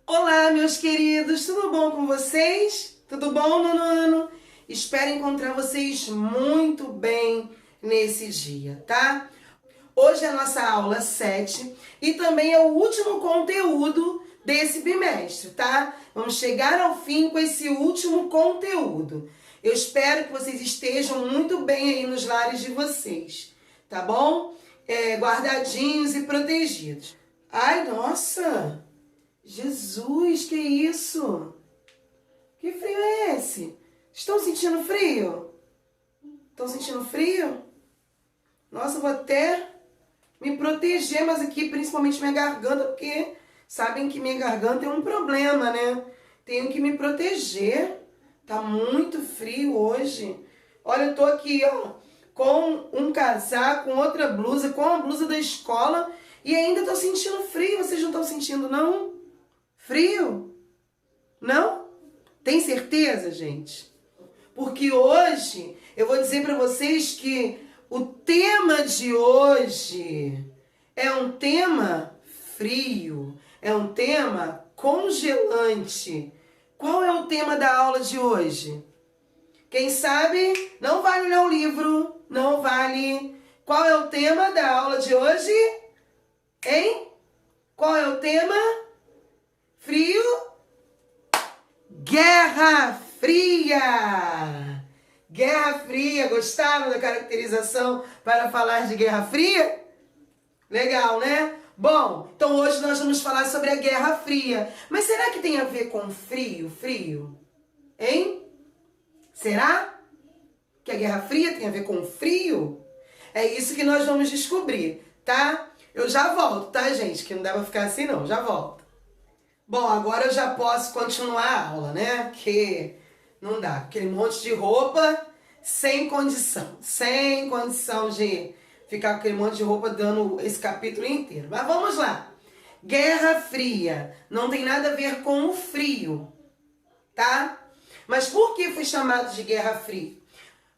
Olá, meus queridos, tudo bom com vocês? Tudo bom, nono ano? Espero encontrar vocês muito bem nesse dia, tá? Hoje é a nossa aula 7 e também é o último conteúdo desse bimestre, tá? Vamos chegar ao fim com esse último conteúdo. Eu espero que vocês estejam muito bem aí nos lares de vocês, tá bom? Guardadinhos e protegidos. Ai, nossa! Jesus, que isso? Que frio é esse? Estão sentindo frio? Estão sentindo frio? Nossa, eu vou até me proteger, mas aqui principalmente minha garganta, porque sabem que minha garganta é um problema, né? Tenho que me proteger. Tá muito frio hoje. Olha, eu tô aqui, ó, com um casaco, com outra blusa, com a blusa da escola e ainda tô sentindo frio. Vocês não estão sentindo, não? Frio? Não? Tem certeza, gente? Porque hoje eu vou dizer para vocês que o tema de hoje é um tema frio, é um tema congelante. Qual é o tema da aula de hoje? Quem sabe? Não vale olhar o livro, não vale. Qual é o tema da aula de hoje? Hein? Qual é o tema? Frio? Guerra Fria! Guerra Fria, gostaram da caracterização para falar de Guerra Fria? Legal, né? Bom, então hoje nós vamos falar sobre a Guerra Fria. Mas será que tem a ver com frio? Hein? Será que a Guerra Fria tem a ver com frio? É isso que nós vamos descobrir, tá? Eu já volto, tá, gente? Que não dá pra ficar assim não, já volto. Bom, agora eu já posso continuar a aula, né? Porque não dá. Aquele monte de roupa sem condição de ficar com aquele monte de roupa dando esse capítulo inteiro. Mas vamos lá. Guerra Fria não tem nada a ver com o frio, tá? Mas por que foi chamado de Guerra Fria?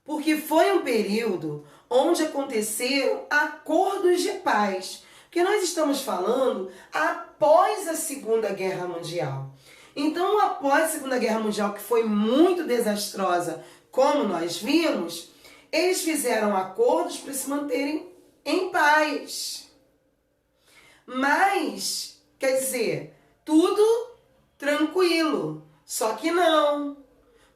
Porque foi um período onde aconteceram acordos de paz. Porque nós estamos falando após a Segunda Guerra Mundial. Então, após a Segunda Guerra Mundial, que foi muito desastrosa, como nós vimos, eles fizeram acordos para se manterem em paz. Mas, quer dizer, tudo tranquilo. Só que não.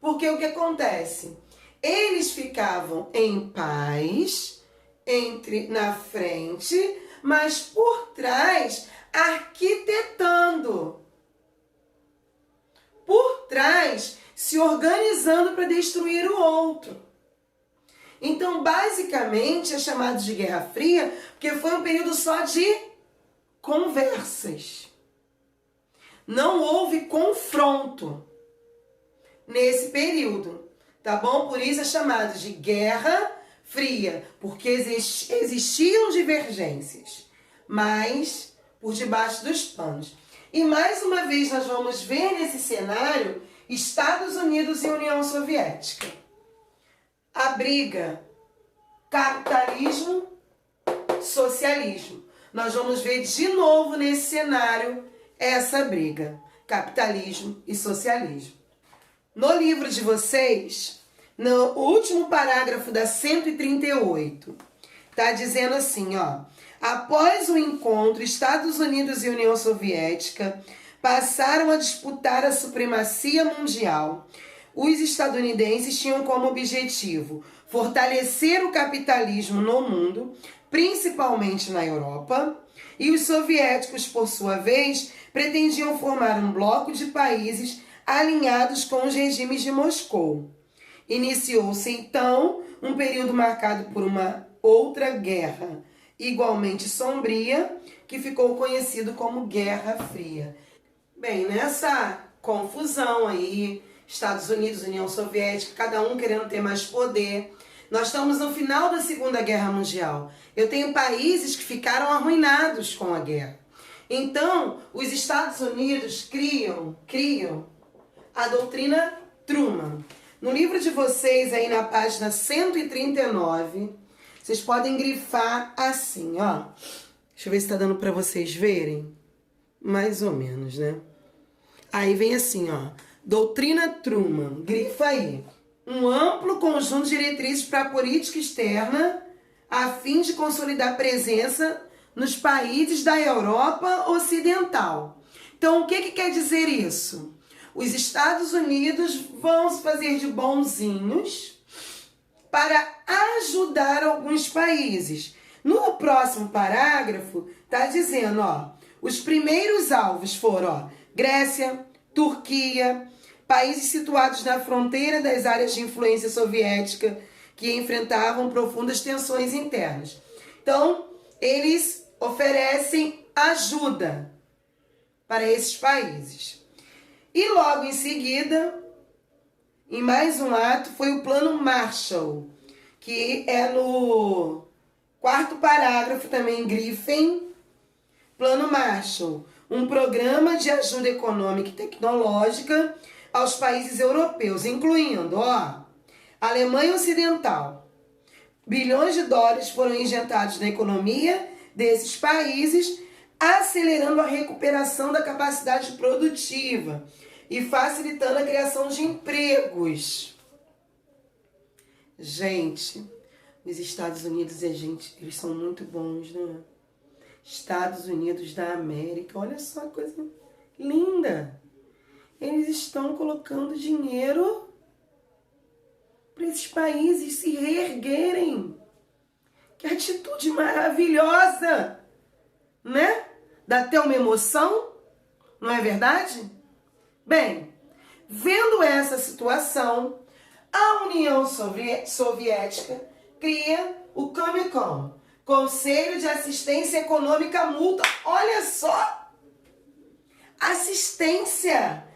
Porque o que acontece? Eles ficavam em paz na frente, mas por trás arquitetando. Por trás se organizando para destruir o outro. Então, basicamente, é chamado de Guerra Fria porque foi um período só de conversas. Não houve confronto nesse período, tá bom? Por isso é chamado de Guerra Fria, porque existiam divergências, mas por debaixo dos panos. E mais uma vez nós vamos ver nesse cenário Estados Unidos e União Soviética. A briga capitalismo, socialismo. Nós vamos ver de novo nesse cenário essa briga, capitalismo e socialismo. No livro de vocês, no último parágrafo da 138, tá dizendo assim, ó. Após o encontro, Estados Unidos e União Soviética passaram a disputar a supremacia mundial. Os estadunidenses tinham como objetivo fortalecer o capitalismo no mundo, principalmente na Europa, e os soviéticos, por sua vez, pretendiam formar um bloco de países alinhados com os regimes de Moscou. Iniciou-se, então, um período marcado por uma outra guerra, igualmente sombria, que ficou conhecido como Guerra Fria. Bem, nessa confusão aí, Estados Unidos, União Soviética, cada um querendo ter mais poder, nós estamos no final da Segunda Guerra Mundial. Eu tenho países que ficaram arruinados com a guerra. Então, os Estados Unidos criam a doutrina Truman. No livro de vocês, aí na página 139, vocês podem grifar assim, ó. Deixa eu ver se tá dando para vocês verem. Mais ou menos, né? Aí vem assim, ó. Doutrina Truman, grifa aí. Um amplo conjunto de diretrizes para a política externa a fim de consolidar presença nos países da Europa Ocidental. Então, o que quer dizer isso? Os Estados Unidos vão se fazer de bonzinhos para ajudar alguns países. No próximo parágrafo, está dizendo, ó, os primeiros alvos foram, ó, Grécia, Turquia, países situados na fronteira das áreas de influência soviética que enfrentavam profundas tensões internas. Então, eles oferecem ajuda para esses países. E logo em seguida, em mais um ato, foi o Plano Marshall, que é no quarto parágrafo também, grifem, Plano Marshall, um programa de ajuda econômica e tecnológica aos países europeus, incluindo, ó, Alemanha Ocidental. Bilhões de dólares foram injetados na economia desses países, acelerando a recuperação da capacidade produtiva e facilitando a criação de empregos. Gente, os Estados Unidos, eles são muito bons, né? Estados Unidos da América, olha só que coisa linda. Eles estão colocando dinheiro para esses países se reerguerem. Que atitude maravilhosa, né? Dá até uma emoção, não é verdade? Bem, vendo essa situação, a União Soviética cria o Comecon, Conselho de Assistência Econômica Mútua. Olha só! Assistência!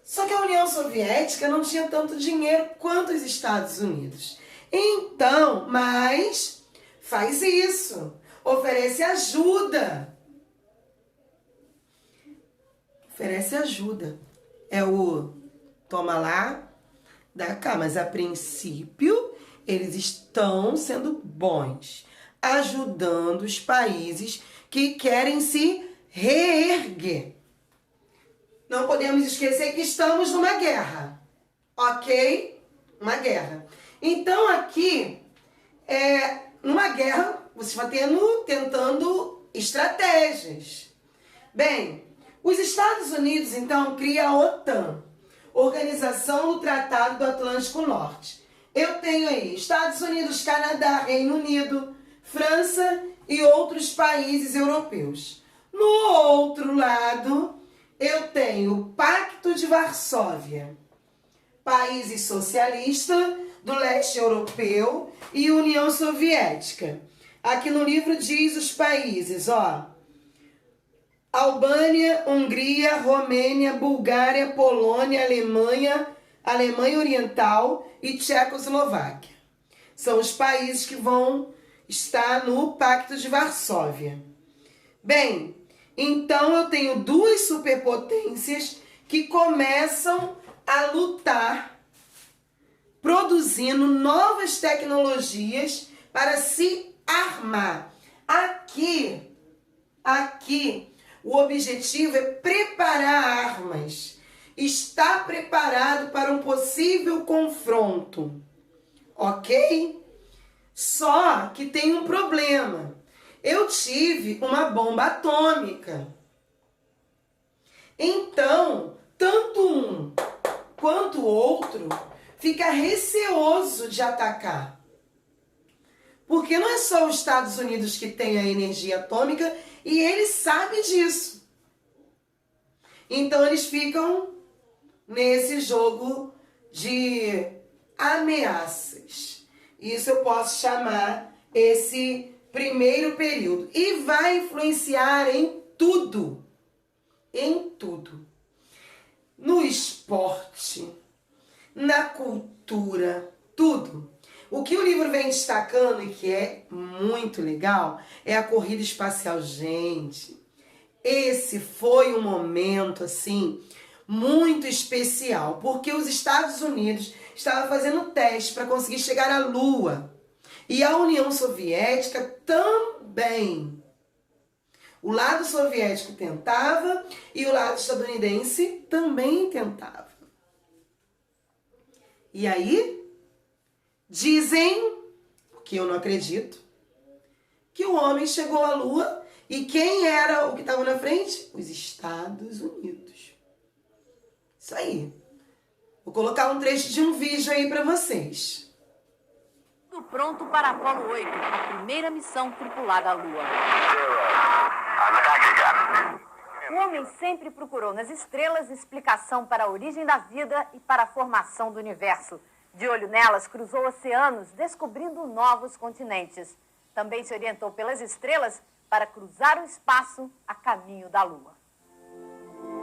Só que a União Soviética não tinha tanto dinheiro quanto os Estados Unidos. Então, mas faz isso. Oferece ajuda. Oferece ajuda. É o toma lá, dá cá. Mas a princípio, eles estão sendo bons, ajudando os países que querem se reerguer. Não podemos esquecer que estamos numa guerra, ok? Uma guerra. Então, aqui, numa guerra, você vai tentando estratégias. Bem, os Estados Unidos, então, cria a OTAN, Organização do Tratado do Atlântico Norte. Eu tenho aí Estados Unidos, Canadá, Reino Unido, França e outros países europeus. No outro lado, eu tenho o Pacto de Varsóvia, países socialistas do leste europeu e União Soviética. Aqui no livro diz os países, ó, Albânia, Hungria, Romênia, Bulgária, Polônia, Alemanha Oriental e Tchecoslováquia. São os países que vão estar no Pacto de Varsóvia. Bem, então eu tenho duas superpotências que começam a lutar, produzindo novas tecnologias para se armar. Aqui, o objetivo é preparar armas. Está preparado para um possível confronto, ok? Só que tem um problema. Eu tive uma bomba atômica. Então, tanto um quanto o outro fica receoso de atacar. Porque não é só os Estados Unidos que tem a energia atômica e ele sabe disso. Então, eles ficam nesse jogo de ameaças. Isso eu posso chamar esse primeiro período. E vai influenciar em tudo. Em tudo. No esporte, na cultura, tudo. O que o livro vem destacando e que é muito legal é a corrida espacial. Gente, esse foi um momento, assim, muito especial, porque os Estados Unidos estavam fazendo teste para conseguir chegar à Lua. E a União Soviética também. O lado soviético tentava e o lado estadunidense também tentava. E aí, dizem, porque eu não acredito, que o homem chegou à Lua e quem era o que estava na frente? Os Estados Unidos. Isso aí. Vou colocar um trecho de um vídeo aí para vocês. Tudo pronto para Apolo 8, a primeira missão tripulada à Lua. O homem sempre procurou nas estrelas explicação para a origem da vida e para a formação do universo. De olho nelas, cruzou oceanos, descobrindo novos continentes. Também se orientou pelas estrelas para cruzar o espaço a caminho da Lua.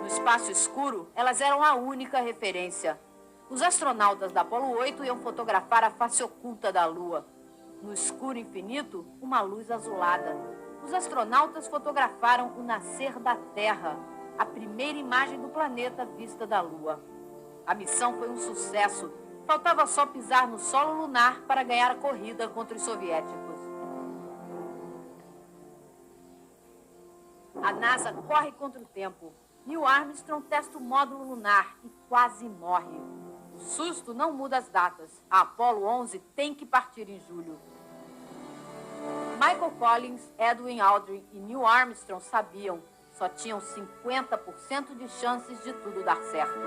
No espaço escuro, elas eram a única referência. Os astronautas da Apolo 8 iam fotografar a face oculta da Lua. No escuro infinito, uma luz azulada. Os astronautas fotografaram o nascer da Terra, a primeira imagem do planeta vista da Lua. A missão foi um sucesso. Faltava só pisar no solo lunar para ganhar a corrida contra os soviéticos. A NASA corre contra o tempo. Neil Armstrong testa o módulo lunar e quase morre. O susto não muda as datas. A Apollo 11 tem que partir em julho. Michael Collins, Edwin Aldrin e Neil Armstrong sabiam. Só tinham 50% de chances de tudo dar certo.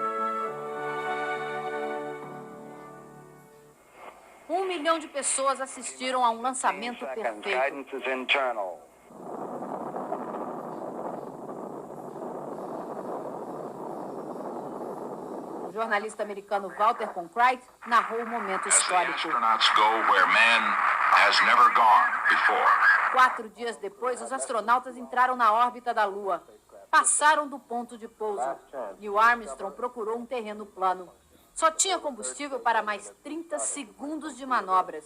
1 milhão de pessoas assistiram a um lançamento perfeito. O jornalista americano Walter Cronkite narrou o momento histórico. 4 dias depois, os astronautas entraram na órbita da Lua. Passaram do ponto de pouso. Neil Armstrong procurou um terreno plano. Só tinha combustível para mais 30 segundos de manobras.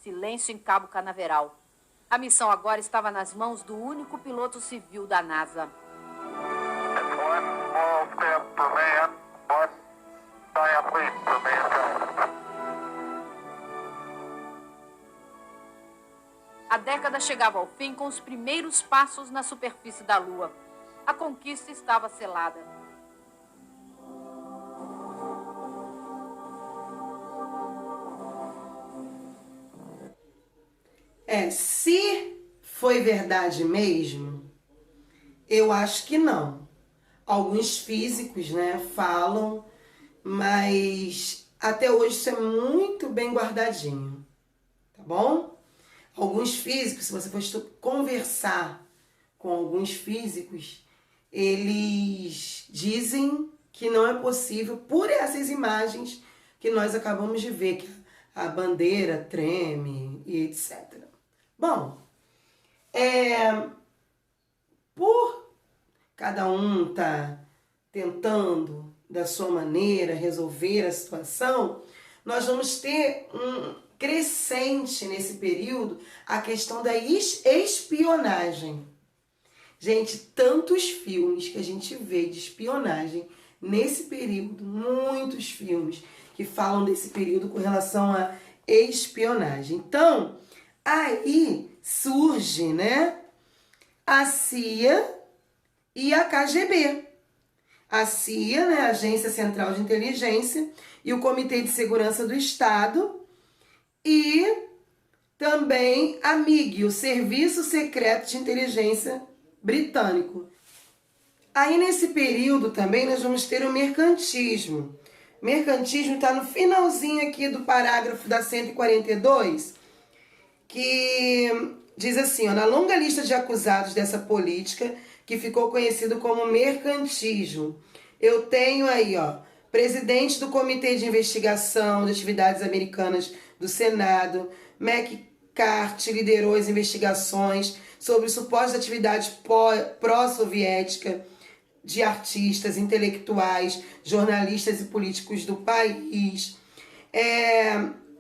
Silêncio em Cabo Canaveral. A missão agora estava nas mãos do único piloto civil da NASA. A década chegava ao fim com os primeiros passos na superfície da Lua. A conquista estava selada. Se foi verdade mesmo, eu acho que não. Alguns físicos, falam, mas até hoje isso é muito bem guardadinho, tá bom? Alguns físicos, se você for conversar com alguns físicos, eles dizem que não é possível por essas imagens que nós acabamos de ver, que a bandeira treme e etc. Bom, por cada um tá tentando da sua maneira resolver a situação, nós vamos ter um crescente nesse período a questão da espionagem. Gente, tantos filmes que a gente vê de espionagem nesse período, muitos filmes que falam desse período com relação à espionagem. Então, aí surge, a CIA e a KGB. A CIA, a Agência Central de Inteligência, e o Comitê de Segurança do Estado, e também a MIG, o Serviço Secreto de Inteligência Britânico. Aí nesse período também nós vamos ter o mercantismo. O mercantismo está no finalzinho aqui do parágrafo da 142, que diz assim, na longa lista de acusados dessa política, que ficou conhecido como mercantismo, eu tenho aí, presidente do Comitê de Investigação de Atividades Americanas do Senado, McCarthy liderou as investigações sobre supostas atividades pró-soviética de artistas, intelectuais, jornalistas e políticos do país.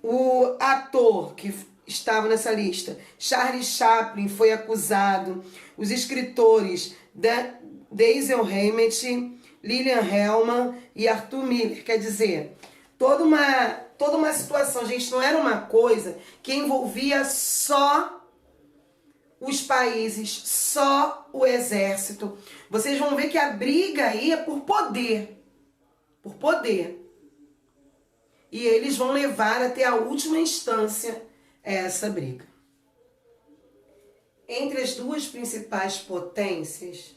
O ator que estava nessa lista, Charlie Chaplin, foi acusado. Os escritores Dashiell Hammett, Lillian Hellman e Arthur Miller. Quer dizer, toda uma situação, gente, não era uma coisa que envolvia só os países, só o exército. Vocês vão ver que a briga aí é por poder. Por poder. E eles vão levar até a última instância essa briga. Entre as duas principais potências,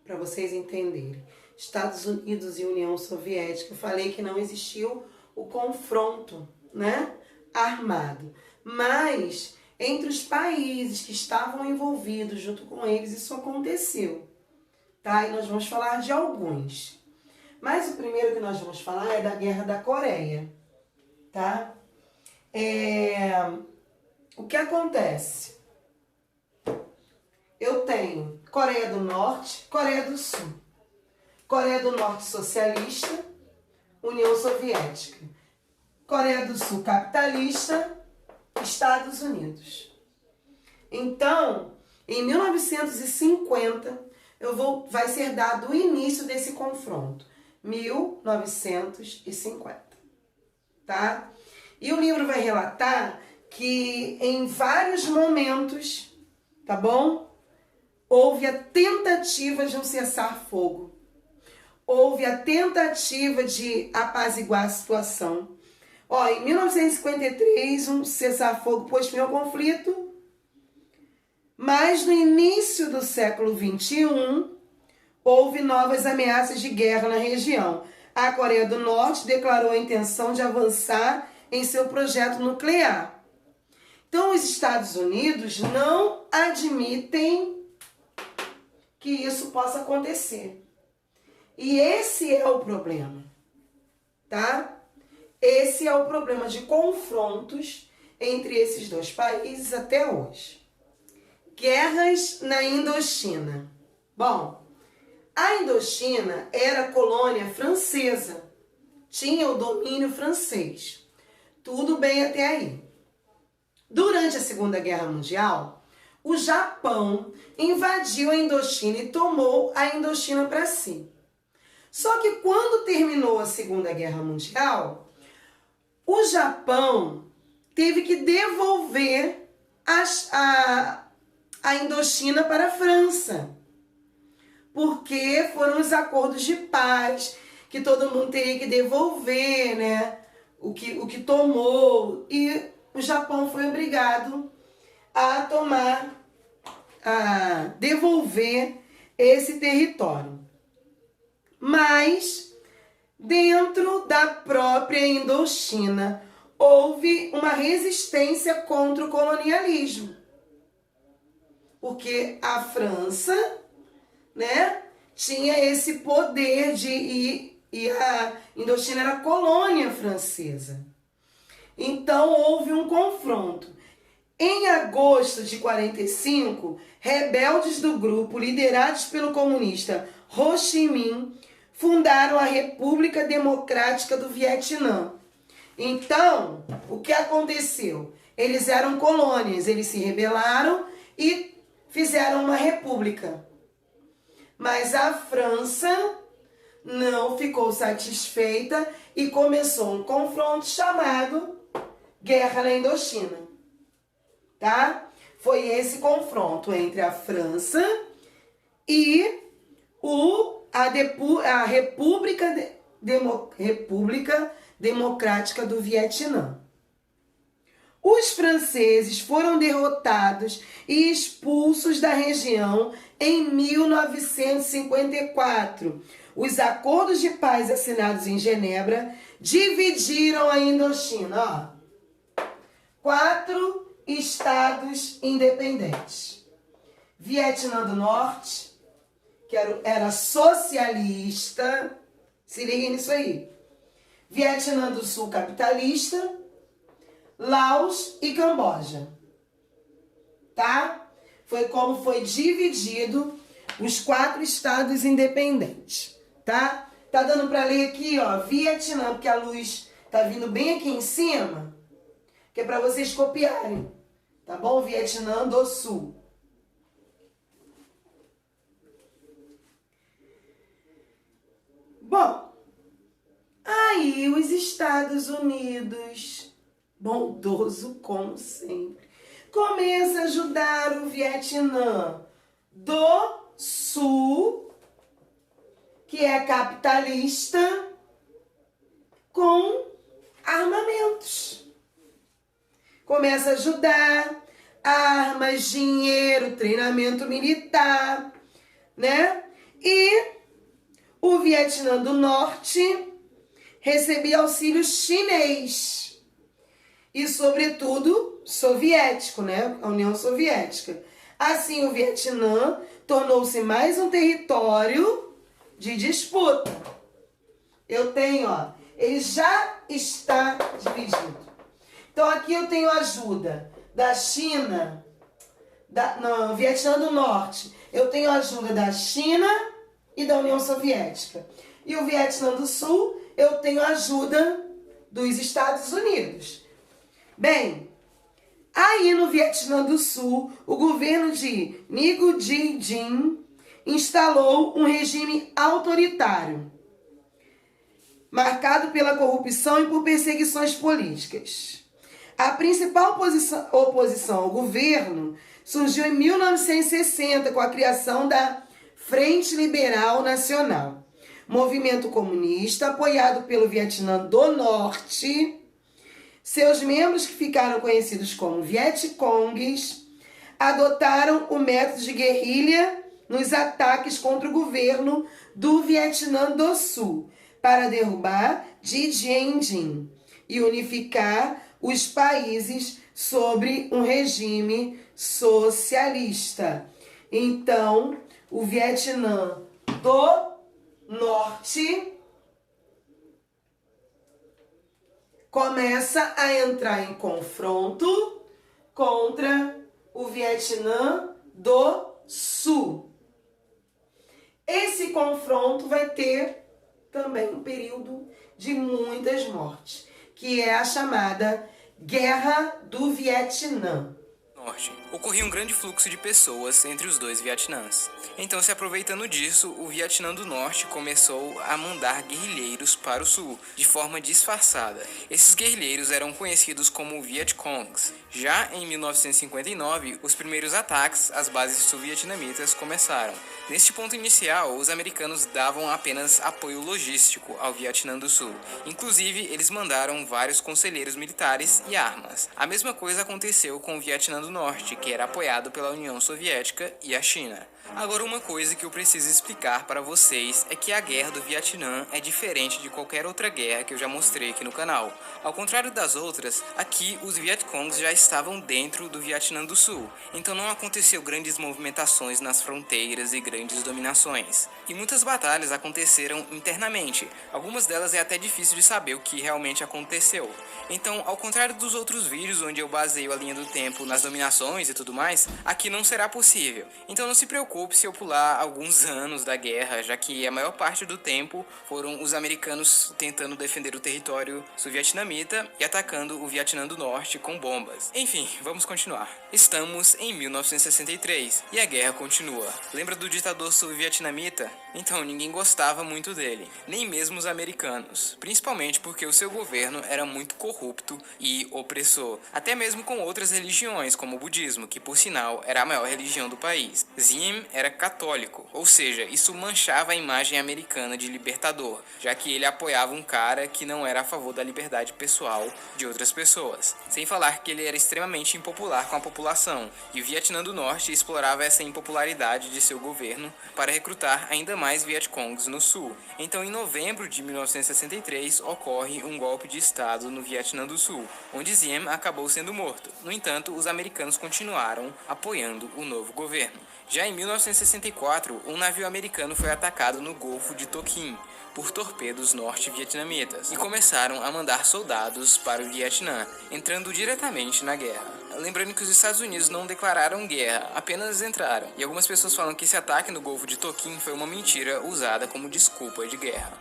para vocês entenderem, Estados Unidos e União Soviética, eu falei que não existiu o confronto, né, armado. Mas entre os países que estavam envolvidos junto com eles, isso aconteceu, tá? E nós vamos falar de alguns. Mas o primeiro que nós vamos falar é da Guerra da Coreia, tá? O que acontece? Eu tenho Coreia do Norte, Coreia do Sul. Coreia do Norte socialista, União Soviética. Coreia do Sul capitalista, Estados Unidos. Então, em 1950, vai ser dado o início desse confronto. 1950, tá? E o livro vai relatar que em vários momentos, tá bom? Houve a tentativa de um cessar-fogo. Houve a tentativa de apaziguar a situação. Em 1953, um cessar-fogo pôs fim ao conflito, mas no início do século XXI, houve novas ameaças de guerra na região. A Coreia do Norte declarou a intenção de avançar em seu projeto nuclear. Então, os Estados Unidos não admitem que isso possa acontecer. E esse é o problema, tá? Esse é o problema de confrontos entre esses dois países até hoje. Guerras na Indochina. Bom, a Indochina era colônia francesa, tinha o domínio francês. Tudo bem até aí. Durante a Segunda Guerra Mundial, o Japão invadiu a Indochina e tomou a Indochina para si. Só que quando terminou a Segunda Guerra Mundial, o Japão teve que devolver a Indochina para a França, porque foram os acordos de paz que todo mundo teria que devolver, né? O que tomou, e o Japão foi obrigado a devolver esse território. Mas dentro da própria Indochina houve uma resistência contra o colonialismo, porque a França, né, tinha esse poder e a Indochina era colônia francesa. Então houve um confronto. Em agosto de 45, rebeldes do grupo, liderados pelo comunista Ho Chi Minh, fundaram a República Democrática do Vietnã. Então, o que aconteceu? Eles eram colônias, eles se rebelaram e fizeram uma república. Mas a França não ficou satisfeita e começou um confronto chamado Guerra na Indochina. Tá? Foi esse confronto entre a França e a República Democrática do Vietnã. Os franceses foram derrotados e expulsos da região em 1954. Os acordos de paz assinados em Genebra dividiram a Indochina. 4 estados independentes. Vietnã do Norte, que era socialista, se liguem nisso aí. Vietnã do Sul capitalista, Laos e Camboja. Tá? Foi como foi dividido os 4 estados independentes. Tá? Tá dando para ler aqui, ó, Vietnã, porque a luz tá vindo bem aqui em cima, que é para vocês copiarem. Tá bom? Vietnã do Sul. Bom, aí os Estados Unidos, bondoso como sempre, começa a ajudar o Vietnã do Sul, que é capitalista, com armamentos. Começa a ajudar armas, dinheiro, treinamento militar, né? E o Vietnã do Norte recebia auxílio chinês e, sobretudo, soviético, né? A União Soviética. Assim, o Vietnã tornou-se mais um território de disputa. Eu tenho, ó, ele já está dividido. Então, aqui eu tenho ajuda da China, no Vietnã do Norte. Eu tenho ajuda da China e da União Soviética. E o Vietnã do Sul, eu tenho ajuda dos Estados Unidos. Bem, aí no Vietnã do Sul, o governo de Ngo Dinh instalou um regime autoritário, marcado pela corrupção e por perseguições políticas. A principal oposição ao governo surgiu em 1960 com a criação da Frente Liberal Nacional, movimento comunista apoiado pelo Vietnã do Norte. Seus membros, que ficaram conhecidos como Vietcongues, adotaram o método de guerrilha nos ataques contra o governo do Vietnã do Sul para derrubar Dien Bien e unificar os países sobre um regime socialista. Então, o Vietnã do Norte começa a entrar em confronto contra o Vietnã do Sul. Esse confronto vai ter também um período de muitas mortes, que é a chamada Guerra do Vietnã. Norte. Ocorria um grande fluxo de pessoas entre os dois Vietnãs. Então, se aproveitando disso, o Vietnã do Norte começou a mandar guerrilheiros para o sul, de forma disfarçada. Esses guerrilheiros eram conhecidos como Vietcongs. Já em 1959, os primeiros ataques às bases sul-vietnamitas começaram. Neste ponto inicial, os americanos davam apenas apoio logístico ao Vietnã do Sul. Inclusive, eles mandaram vários conselheiros militares e armas. A mesma coisa aconteceu com o Vietnã do Norte, que era apoiado pela União Soviética e a China. Agora, uma coisa que eu preciso explicar para vocês é que a guerra do Vietnã é diferente de qualquer outra guerra que eu já mostrei aqui no canal. Ao contrário das outras, aqui os Vietcongs já estavam dentro do Vietnã do Sul, então não aconteceu grandes movimentações nas fronteiras e grandes dominações. E muitas batalhas aconteceram internamente, algumas delas é até difícil de saber o que realmente aconteceu. Então, ao contrário dos outros vídeos onde eu baseio a linha do tempo nas dominações e tudo mais, aqui não será possível. Então não se preocupe se eu pular alguns anos da guerra, já que a maior parte do tempo foram os americanos tentando defender o território sul-vietnamita e atacando o Vietnã do Norte com bombas. Enfim, vamos continuar. Estamos em 1963 e a guerra continua. Lembra do ditador sul-vietnamita? Então, ninguém gostava muito dele, nem mesmo os americanos, principalmente porque o seu governo era muito corrupto e opressor, até mesmo com outras religiões, como o budismo, que por sinal era a maior religião do país. Diem era católico, ou seja, isso manchava a imagem americana de libertador, já que ele apoiava um cara que não era a favor da liberdade pessoal de outras pessoas. Sem falar que ele era extremamente impopular com a população, e o Vietnã do Norte explorava essa impopularidade de seu governo para recrutar ainda mais Vietcongs no sul. Então, em novembro de 1963, ocorre um golpe de estado no Vietnã do Sul, onde Diem acabou sendo morto. No entanto, os americanos continuaram apoiando o novo governo. Já em 1964, um navio americano foi atacado no Golfo de Tonkin por torpedos norte-vietnamitas e começaram a mandar soldados para o Vietnã, entrando diretamente na guerra. Lembrando que os Estados Unidos não declararam guerra, apenas entraram. E algumas pessoas falam que esse ataque no Golfo de Tonkin foi uma mentira usada como desculpa de guerra.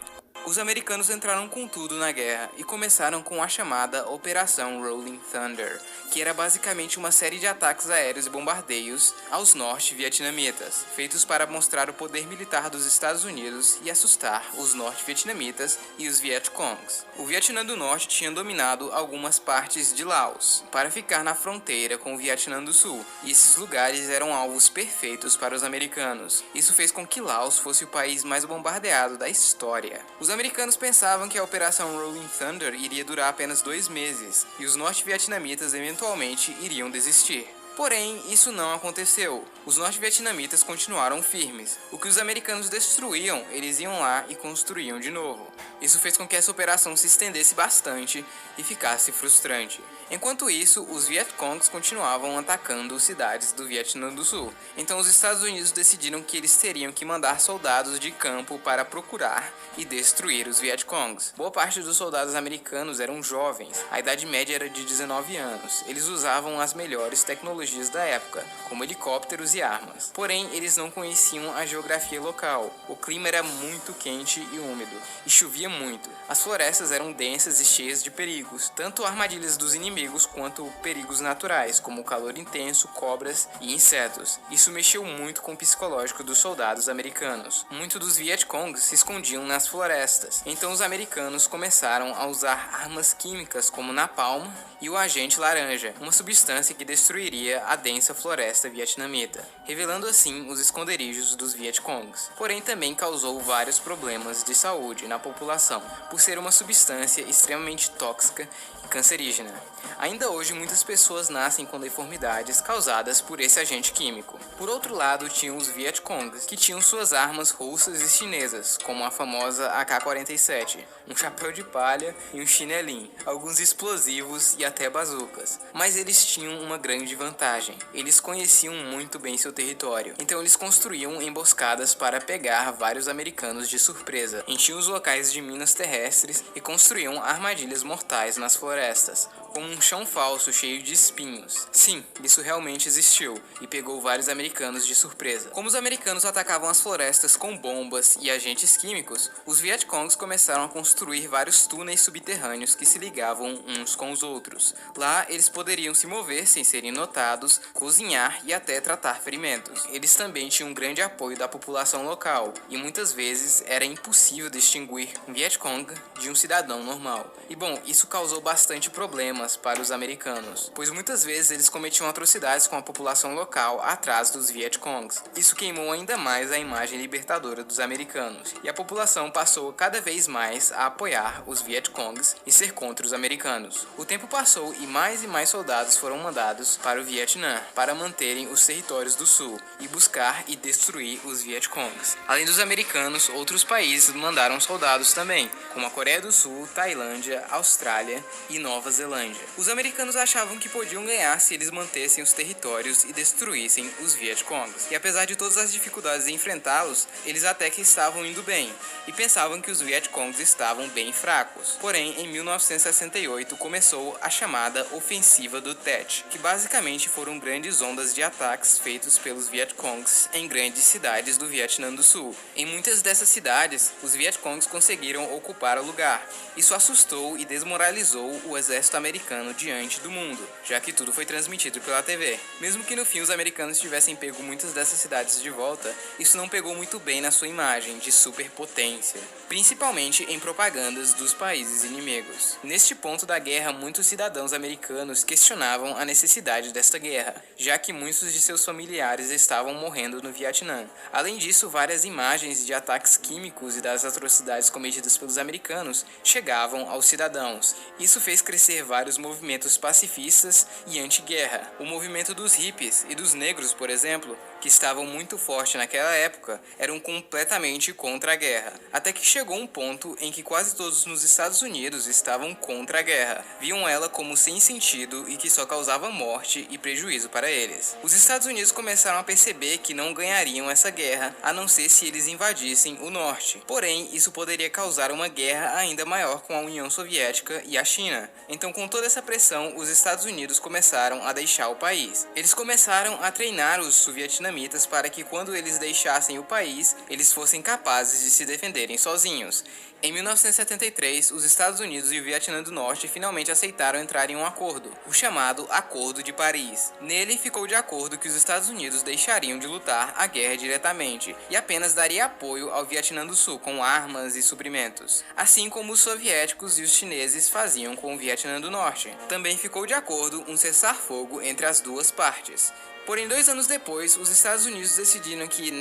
Os americanos entraram com tudo na guerra e começaram com a chamada Operação Rolling Thunder, que era basicamente uma série de ataques aéreos e bombardeios aos norte-vietnamitas, feitos para mostrar o poder militar dos Estados Unidos e assustar os norte-vietnamitas e os Vietcongs. O Vietnã do Norte tinha dominado algumas partes de Laos para ficar na fronteira com o Vietnã do Sul, e esses lugares eram alvos perfeitos para os americanos. Isso fez com que Laos fosse o país mais bombardeado da história. Os americanos pensavam que a Operação Rolling Thunder iria durar apenas 2 meses, e os norte-vietnamitas eventualmente iriam desistir. Porém, isso não aconteceu. Os norte-vietnamitas continuaram firmes. O que os americanos destruíam, eles iam lá e construíam de novo. Isso fez com que essa operação se estendesse bastante e ficasse frustrante. Enquanto isso, os Vietcongs continuavam atacando cidades do Vietnã do Sul. Então os Estados Unidos decidiram que eles teriam que mandar soldados de campo para procurar e destruir os Vietcongs. Boa parte dos soldados americanos eram jovens, a idade média era de 19 anos. Eles usavam as melhores tecnologias da época, como helicópteros e armas. Porém, eles não conheciam a geografia local. O clima era muito quente e úmido, e chovia muito. As florestas eram densas e cheias de perigos, tanto armadilhas dos inimigos quanto perigos naturais, como o calor intenso, cobras e insetos. Isso mexeu muito com o psicológico dos soldados americanos. Muitos dos Vietcongs se escondiam nas florestas, então os americanos começaram a usar armas químicas como napalm e o agente laranja, uma substância que destruiria a densa floresta vietnamita, revelando assim os esconderijos dos Vietcongs. Porém, também causou vários problemas de saúde na população, por ser uma substância extremamente tóxica e cancerígena. Ainda hoje, muitas pessoas nascem com deformidades causadas por esse agente químico. Por outro lado, tinham os Vietcongs, que tinham suas armas russas e chinesas, como a famosa AK-47, um chapéu de palha e um chinelinho, alguns explosivos e até bazucas. Mas eles tinham uma grande vantagem: eles conheciam muito bem seu território, então eles construíam emboscadas para pegar vários americanos de surpresa, enchiam os locais de minas terrestres e construíam armadilhas mortais nas florestas, como um chão falso cheio de espinhos. Sim, isso realmente existiu e pegou vários americanos de surpresa. Como os americanos atacavam as florestas com bombas e agentes químicos, os Vietcongs começaram a construir vários túneis subterrâneos que se ligavam uns com os outros. Lá, eles poderiam se mover sem serem notados, cozinhar e até tratar ferimentos. Eles também tinham um grande apoio da população local, e muitas vezes era impossível distinguir um Vietcong de um cidadão normal. E bom, isso causou bastante problemas para os americanos, pois muitas vezes eles cometiam atrocidades com a população local atrás dos Vietcongs. Isso queimou ainda mais a imagem libertadora dos americanos, e a população passou cada vez mais a apoiar os Vietcongs e ser contra os americanos. O tempo passou e mais soldados foram mandados para o Vietnã para manterem os territórios do sul e buscar e destruir os Vietcongs. Além dos americanos, outros países mandaram soldados também, como a Coreia do Sul, Tailândia, Austrália e Nova Zelândia. Os americanos achavam que podiam ganhar se eles mantessem os territórios e destruíssem os Vietcongs. E apesar de todas as dificuldades em enfrentá-los, eles até que estavam indo bem, e pensavam que os Vietcongs estavam bem fracos. Porém, em 1968 começou a chamada Ofensiva do Tet, que basicamente foram grandes ondas de ataques feitos pelos Vietcongs em grandes cidades do Vietnã do Sul. Em muitas dessas cidades, os Vietcongs conseguiram ocupar o lugar. Isso assustou e desmoralizou o exército americano diante do mundo, já que tudo foi transmitido pela TV. Mesmo que no fim os americanos tivessem pego muitas dessas cidades de volta, isso não pegou muito bem na sua imagem de superpotência, principalmente em propagandas dos países inimigos. Neste ponto da guerra, muitos cidadãos americanos questionavam a necessidade desta guerra, já que muitos de seus familiares estavam morrendo no Vietnã. Além disso, várias imagens de ataques químicos e das atrocidades cometidas pelos americanos chegavam aos cidadãos. Isso fez crescer vários movimentos pacifistas e anti-guerra. O movimento dos hippies e dos negros, por exemplo, que estavam muito forte naquela época, eram completamente contra a guerra. Até que chegou um ponto em que quase todos nos Estados Unidos estavam contra a guerra. Viam ela como sem sentido e que só causava morte e prejuízo para eles. Os Estados Unidos começaram a perceber que não ganhariam essa guerra, a não ser se eles invadissem o norte. Porém, isso poderia causar uma guerra ainda maior com a União Soviética e a China. Então, com toda essa pressão, os Estados Unidos começaram a deixar o país. Eles começaram a treinar os sul-vietnamitas vietnamitas para que quando eles deixassem o país, eles fossem capazes de se defenderem sozinhos. Em 1973, os Estados Unidos e o Vietnã do Norte finalmente aceitaram entrar em um acordo, o chamado Acordo de Paris. Nele ficou de acordo que os Estados Unidos deixariam de lutar a guerra diretamente e apenas daria apoio ao Vietnã do Sul com armas e suprimentos, assim como os soviéticos e os chineses faziam com o Vietnã do Norte. Também ficou de acordo um cessar-fogo entre as duas partes. Porém, 2 anos depois, os Estados Unidos decidiram que,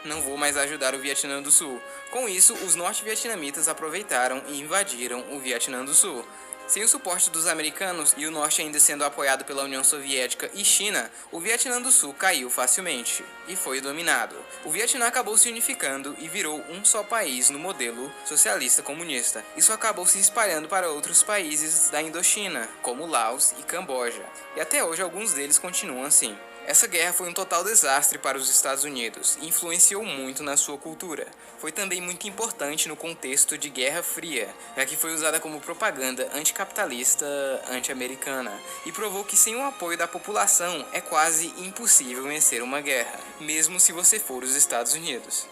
não vou mais ajudar o Vietnã do Sul. Com isso, os norte-vietnamitas aproveitaram e invadiram o Vietnã do Sul. Sem o suporte dos americanos e o norte ainda sendo apoiado pela União Soviética e China, o Vietnã do Sul caiu facilmente e foi dominado. O Vietnã acabou se unificando e virou um só país no modelo socialista comunista. Isso acabou se espalhando para outros países da Indochina, como Laos e Camboja, e até hoje alguns deles continuam assim. Essa guerra foi um total desastre para os Estados Unidos e influenciou muito na sua cultura. Foi também muito importante no contexto de Guerra Fria, já que foi usada como propaganda anticapitalista anti-americana e provou que sem o apoio da população é quase impossível vencer uma guerra, mesmo se você for os Estados Unidos.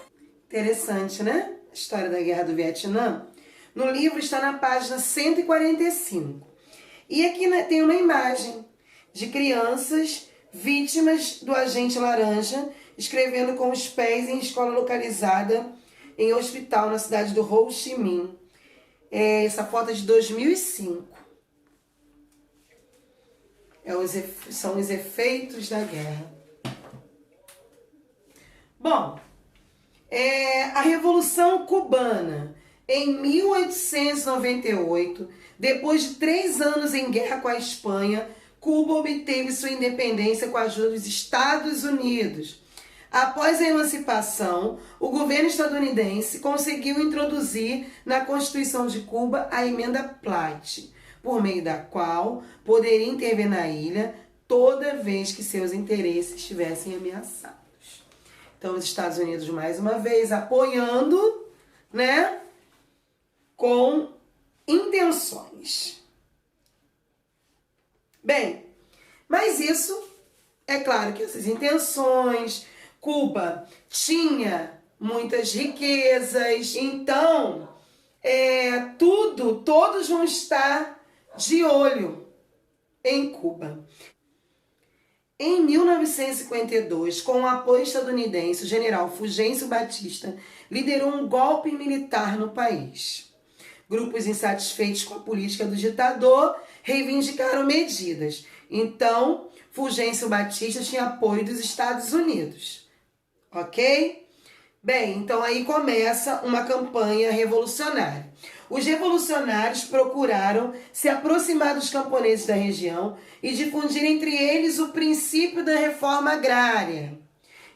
Interessante, né? A história da Guerra do Vietnã. No livro está na página 145. E aqui tem uma imagem de crianças vítimas do agente laranja, escrevendo com os pés em escola localizada em hospital na cidade do Ho Chi Minh. Essa foto é de 2005. São os efeitos da guerra. Bom, a Revolução Cubana, em 1898, depois de 3 anos em guerra com a Espanha, Cuba obteve sua independência com a ajuda dos Estados Unidos. Após a emancipação, o governo estadunidense conseguiu introduzir na Constituição de Cuba a Emenda Platt, por meio da qual poderia intervir na ilha toda vez que seus interesses estivessem ameaçados. Então, os Estados Unidos, mais uma vez, apoiando, com intenções. Bem, mas isso, é claro que essas intenções, Cuba tinha muitas riquezas, então todos vão estar de olho em Cuba. Em 1952, com o apoio estadunidense, o general Fulgêncio Batista liderou um golpe militar no país. Grupos insatisfeitos com a política do ditador reivindicaram medidas. Então, Fulgêncio Batista tinha apoio dos Estados Unidos. Ok? Bem, então aí começa uma campanha revolucionária. Os revolucionários procuraram se aproximar dos camponeses da região e difundir entre eles o princípio da reforma agrária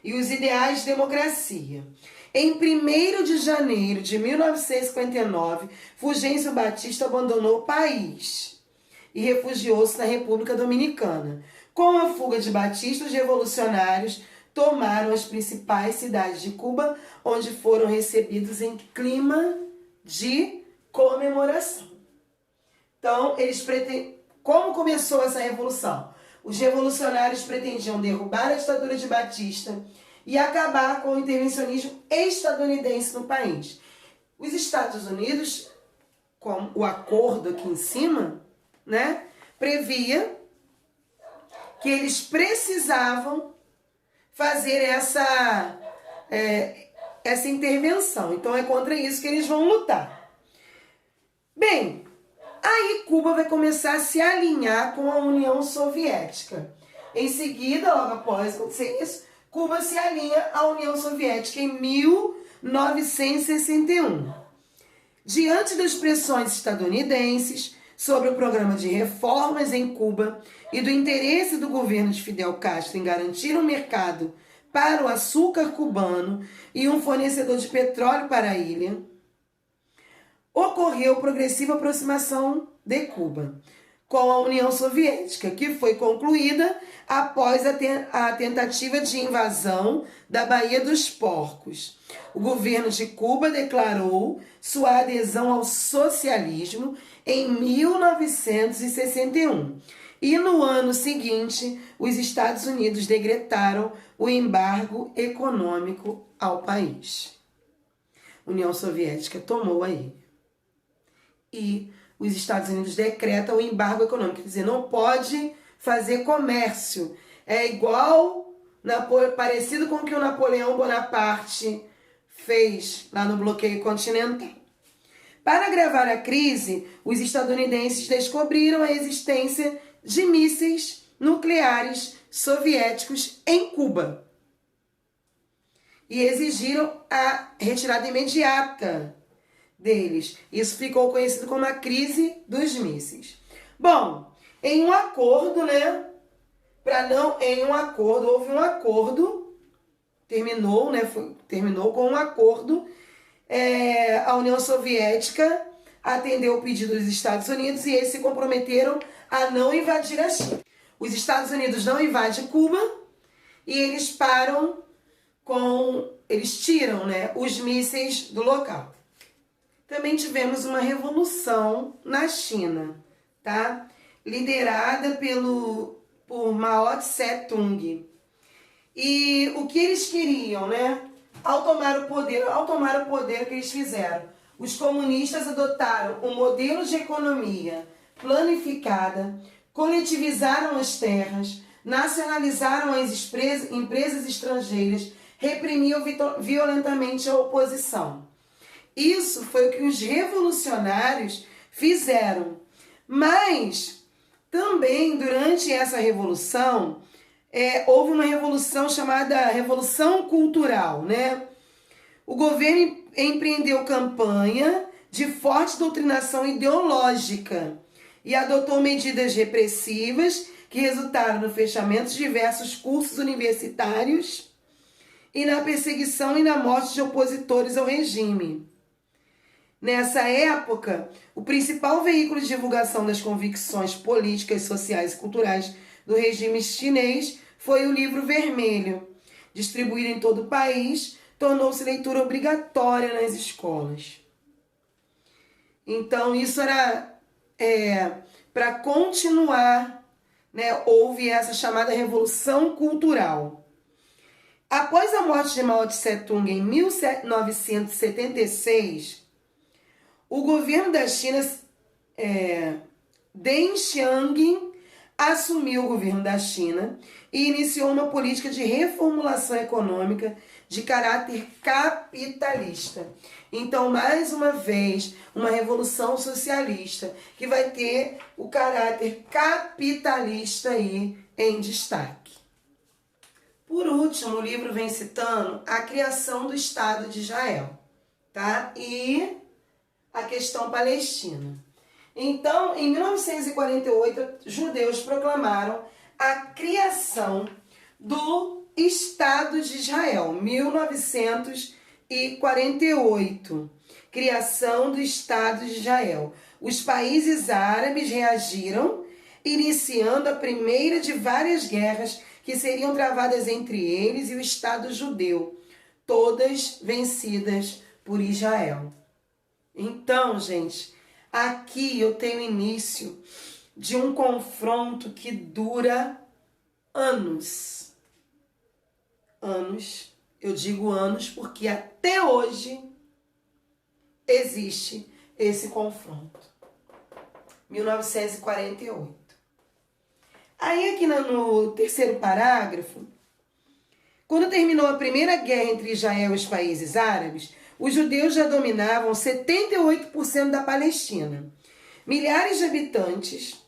e os ideais de democracia. Em 1º de janeiro de 1959, Fulgêncio Batista abandonou o país e refugiou-se na República Dominicana. Com a fuga de Batista, os revolucionários tomaram as principais cidades de Cuba, onde foram recebidos em clima de comemoração. Então, como começou essa revolução? Os revolucionários pretendiam derrubar a ditadura de Batista e acabar com o intervencionismo estadunidense no país. Os Estados Unidos, com o acordo aqui em cima, previa que eles precisavam fazer essa intervenção. Então é contra isso que eles vão lutar. Bem, aí Cuba vai começar a se alinhar com a União Soviética. Em seguida, logo após acontecer isso, Cuba se alinha à União Soviética em 1961. Diante das pressões estadunidenses sobre o programa de reformas em Cuba e do interesse do governo de Fidel Castro em garantir um mercado para o açúcar cubano e um fornecedor de petróleo para a ilha, ocorreu progressiva aproximação de Cuba com a União Soviética, que foi concluída após a tentativa de invasão da Baía dos Porcos. O governo de Cuba declarou sua adesão ao socialismo em 1961. E no ano seguinte, os Estados Unidos decretaram o embargo econômico ao país. A União Soviética tomou aí. E os Estados Unidos decretam o embargo econômico, quer dizer, não pode fazer comércio. É igual, parecido com o que o Napoleão Bonaparte fez lá no bloqueio continental. Para agravar a crise, os estadunidenses descobriram a existência de mísseis nucleares soviéticos em Cuba e exigiram a retirada imediata deles. Isso ficou conhecido como a crise dos mísseis. Bom, em um acordo, houve um acordo, terminou com um acordo. A União Soviética atendeu o pedido dos Estados Unidos e eles se comprometeram a não invadir a China. Os Estados Unidos não invadem Cuba e eles tiram, os mísseis do local. Também tivemos uma revolução na China, tá? Liderada por Mao Tse-tung. E o que eles queriam, Ao tomar o poder, o que eles fizeram? Os comunistas adotaram um modelo de economia planificada, coletivizaram as terras, nacionalizaram as empresas estrangeiras, reprimiam violentamente a oposição. Isso foi o que os revolucionários fizeram. Mas também durante essa revolução, houve uma revolução chamada Revolução Cultural, O governo empreendeu campanha de forte doutrinação ideológica e adotou medidas repressivas que resultaram no fechamento de diversos cursos universitários e na perseguição e na morte de opositores ao regime. Nessa época, o principal veículo de divulgação das convicções políticas, sociais e culturais do regime chinês foi o Livro Vermelho. Distribuído em todo o país, tornou-se leitura obrigatória nas escolas. Então, isso era para continuar, houve essa chamada Revolução Cultural. Após a morte de Mao Tse-tung em 1976, o governo da China, Deng Xiaoping, assumiu o governo da China e iniciou uma política de reformulação econômica de caráter capitalista. Então, mais uma vez, uma revolução socialista que vai ter o caráter capitalista aí em destaque. Por último, o livro vem citando a criação do Estado de Israel, tá? E a questão palestina. Então, em 1948, judeus proclamaram a criação do Estado de Israel, 1948. Criação do Estado de Israel. Os países árabes reagiram, iniciando a primeira de várias guerras que seriam travadas entre eles e o Estado judeu, todas vencidas por Israel. Então, gente, aqui eu tenho início de um confronto que dura anos. Anos, eu digo anos porque até hoje existe esse confronto. 1948. Aí aqui no terceiro parágrafo, quando terminou a primeira guerra entre Israel e os países árabes, os judeus já dominavam 78% da Palestina. Milhares de habitantes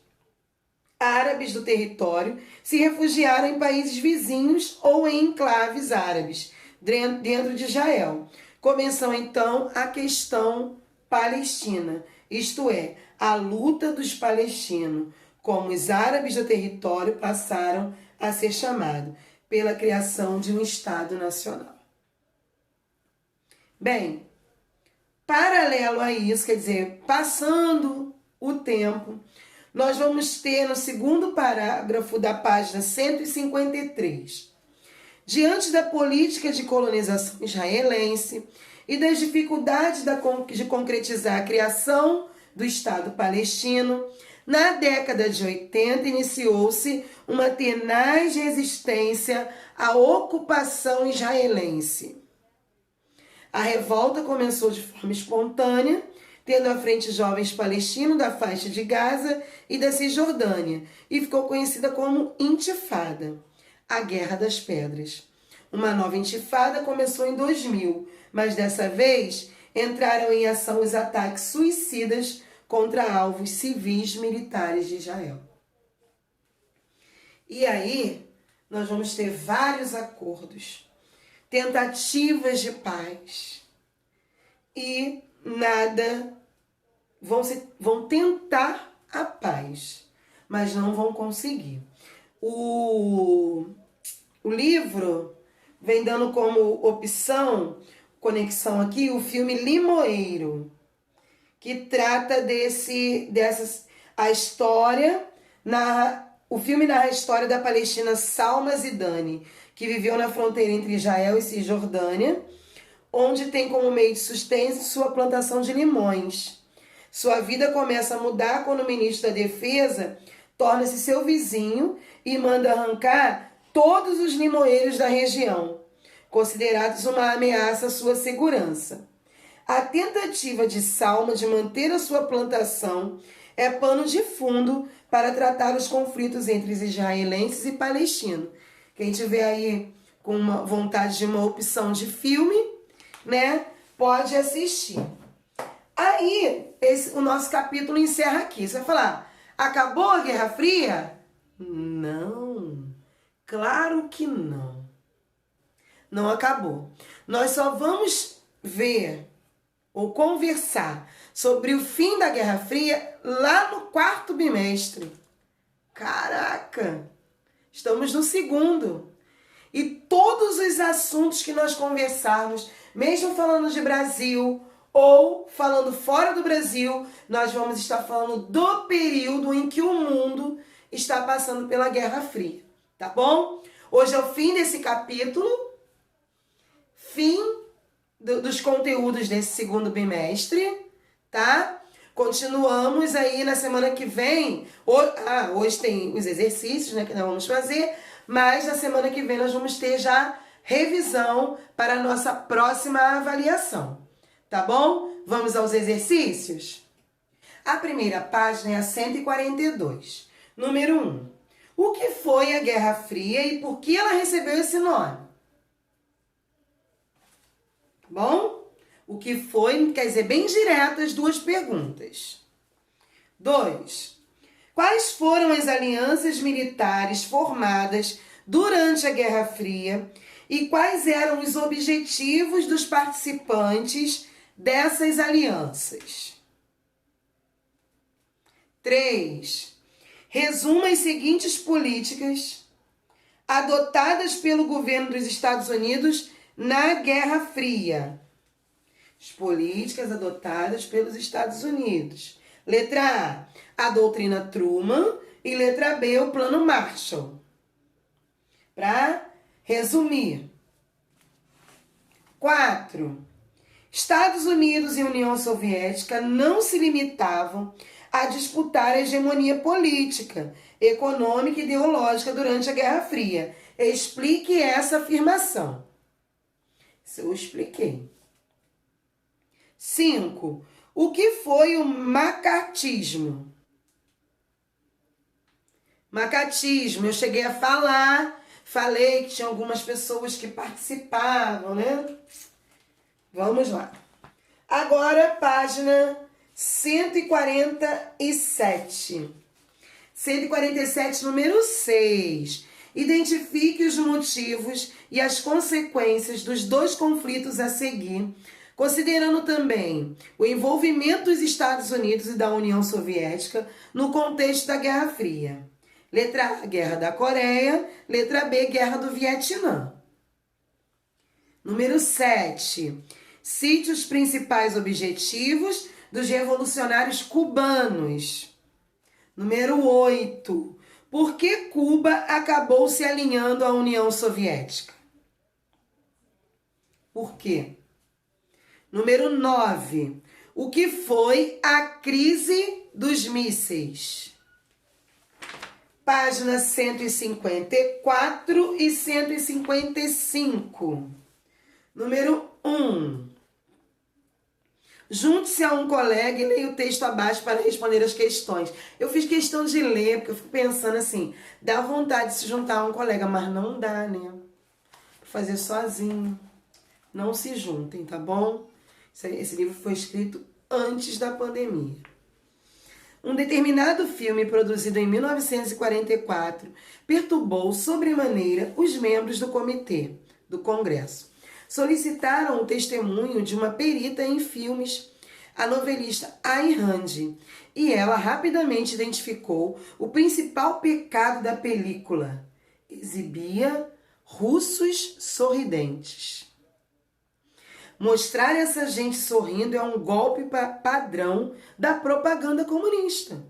árabes do território se refugiaram em países vizinhos ou em enclaves árabes dentro de Israel. Começou então a questão palestina, isto é, a luta dos palestinos, como os árabes do território passaram a ser chamados, pela criação de um Estado nacional. Bem, paralelo a isso, quer dizer, passando o tempo, nós vamos ter no segundo parágrafo da página 153, diante da política de colonização israelense e das dificuldades de concretizar a criação do Estado palestino, Na década de 80, iniciou-se uma tenaz resistência à ocupação israelense. A revolta começou de forma espontânea, tendo à frente jovens palestinos da faixa de Gaza e da Cisjordânia, e ficou conhecida como Intifada, a Guerra das Pedras. Uma nova intifada começou em 2000, mas dessa vez entraram em ação os ataques suicidas contra alvos civis militares de Israel. E aí, nós vamos ter vários acordos, tentativas de paz e nada, vão tentar a paz, mas não vão conseguir. O livro vem dando como opção, conexão aqui, o filme Limoeiro, que trata a história, o filme narra a história da palestina Salma Zidane, que viveu na fronteira entre Israel e Cisjordânia, onde tem como meio de sustento sua plantação de limões. Sua vida começa a mudar quando o ministro da Defesa torna-se seu vizinho e manda arrancar todos os limoeiros da região, considerados uma ameaça à sua segurança. A tentativa de Salma de manter a sua plantação é pano de fundo para tratar os conflitos entre os israelenses e palestinos. Quem tiver aí com uma vontade de uma opção de filme, né, pode assistir. Aí, o nosso capítulo encerra aqui. Você vai falar, acabou a Guerra Fria? Não, claro que não. Não acabou. Nós só vamos ver ou conversar sobre o fim da Guerra Fria lá no 4º bimestre. Caraca! Estamos no 2º. E todos os assuntos que nós conversarmos, mesmo falando de Brasil ou falando fora do Brasil, nós vamos estar falando do período em que o mundo está passando pela Guerra Fria. Tá bom? Hoje é o fim desse capítulo, fim dos conteúdos desse 2º bimestre, tá? Continuamos aí na semana que vem. Hoje tem os exercícios, né, que nós vamos fazer, mas na semana que vem nós vamos ter já revisão para a nossa próxima avaliação, tá bom? Vamos aos exercícios? A primeira página é a 142. Número 1. O que foi a Guerra Fria e por que ela recebeu esse nome? Bom, o que foi, quer dizer, bem direto as duas perguntas. 2. Quais foram as alianças militares formadas durante a Guerra Fria e quais eram os objetivos dos participantes dessas alianças? 3. Resuma as seguintes políticas adotadas pelo governo dos Estados Unidos na Guerra Fria. As políticas adotadas pelos Estados Unidos. Letra A, a doutrina Truman, e letra B, o plano Marshall. Para resumir. 4. Estados Unidos e União Soviética não se limitavam a disputar a hegemonia política, econômica e ideológica durante a Guerra Fria. Explique essa afirmação. Isso eu expliquei. 5. O que foi o macartismo? Macartismo, eu cheguei a falei que tinha algumas pessoas que participavam, né? Vamos lá. Agora, página 147. 147, número 6. Identifique os motivos e as consequências dos dois conflitos a seguir, considerando também o envolvimento dos Estados Unidos e da União Soviética no contexto da Guerra Fria. Letra A, Guerra da Coreia. Letra B, Guerra do Vietnã. Número 7. Cite os principais objetivos dos revolucionários cubanos. Número 8. Por que Cuba acabou se alinhando à União Soviética? Por quê? Número 9. O que foi a crise dos mísseis? Página 154 e 155. Número 1. Junte-se a um colega e leia o texto abaixo para responder as questões. Eu fiz questão de ler, porque eu fico pensando assim, dá vontade de se juntar a um colega, mas não dá, né? Fazer sozinho. Não se juntem, tá bom? Esse livro foi escrito antes da pandemia. Um determinado filme produzido em 1944 perturbou sobremaneira os membros do comitê do Congresso. Solicitaram o testemunho de uma perita em filmes, a novelista Ayn Rand, e ela rapidamente identificou o principal pecado da película. Exibia russos sorridentes. Mostrar essa gente sorrindo é um golpe padrão da propaganda comunista.